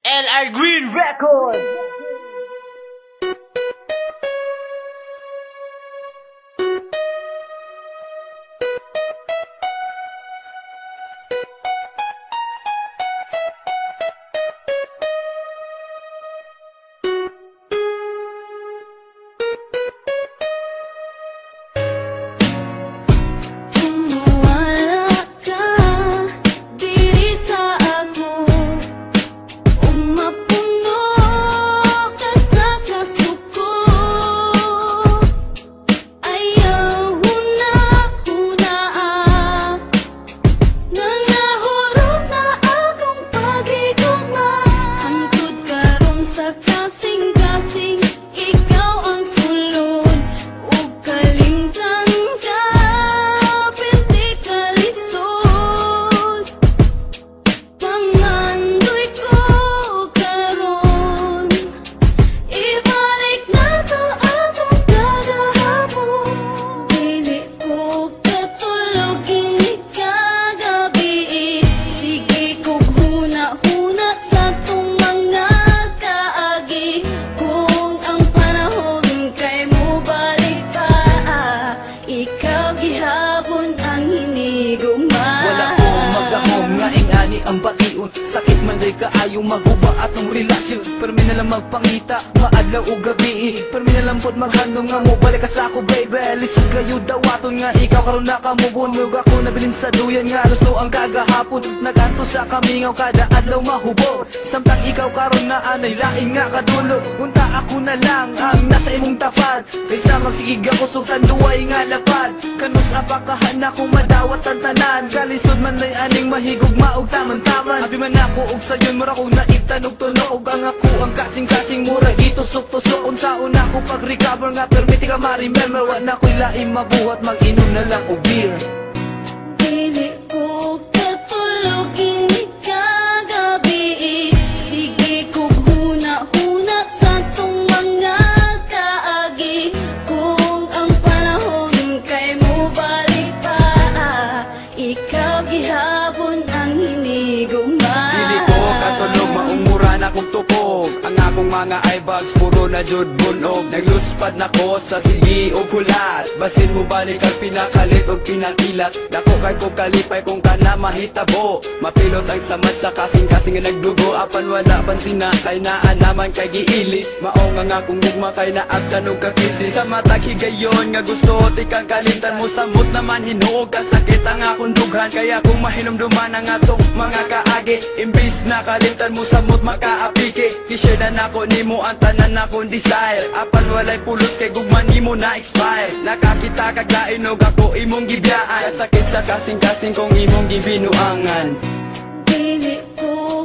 LR Green Records. Ang batiun, sakit man rin kaayong maguba atong relasyon. Pero may nalang magpangita, maadlaw o gabi. Pero may nalang pod maghandom nga mo, balik ka sa ako baby. Lisod kayo dawaton nga ikaw karon nakamubon. Mug ako nabilin sa duyan nga gusto ang kagahapon. Naganto sa kamingaw kada adlaw mahubog. Samtang ikaw karon na anay laing nga kadulo. Unta ako na lang ang nasa imong tapat. Kaysa magsigig ako sultan duway nga lapad. Kanus apakahan akong madawat ang tanan. Kalisod man lay aning mahigog maog taman. Abi man ako og sayon mura ko naitanog tunog. Og ang ako ang kasing-kasing mura gitusok-tusok. Unsaon ako pag-recover nga permiti ka ma-remember. Wa na ko'y laing mabuhat mag-inom na lang og beer. Dili ko katulog ini kagabi. Sige kog huna-huna sa tong mga kaagi. Kung ang panahon kay mo balik pa, ikaw gihapon ang hinigugma. Dili ko katulog maumura na kong tupog. Ang akong mga eyebags puro na jud bunog. Nagluspad na ko sa sigi o kulat. Basin mo balik ang pinakalit o pinakilat. Dako kay ko kalipay kung kana mahitabo. Mapilot ang samad sa kasing-kasing nga nagdugo. Apan wala pansin na kay naa naman kay giilis. Maong nga akong gugma kay naabtanog kakisi. Sa matag higayon nga gusto tikang kalimtan mo. Samot naman hinuog kasakit ang akong dughan. Kaya kung mahinumduman ang atong mga kaagi. Imbis na kalimtan mo samot makaapike. Kishare na nako nimo ang tanan akong desire. Apan walay pulos kay gugman nimo na expire. Nakakita kag lainog ako imong gibiyaan. Kasakit sa kasing-kasing kong imong gibinuangan. Dili ko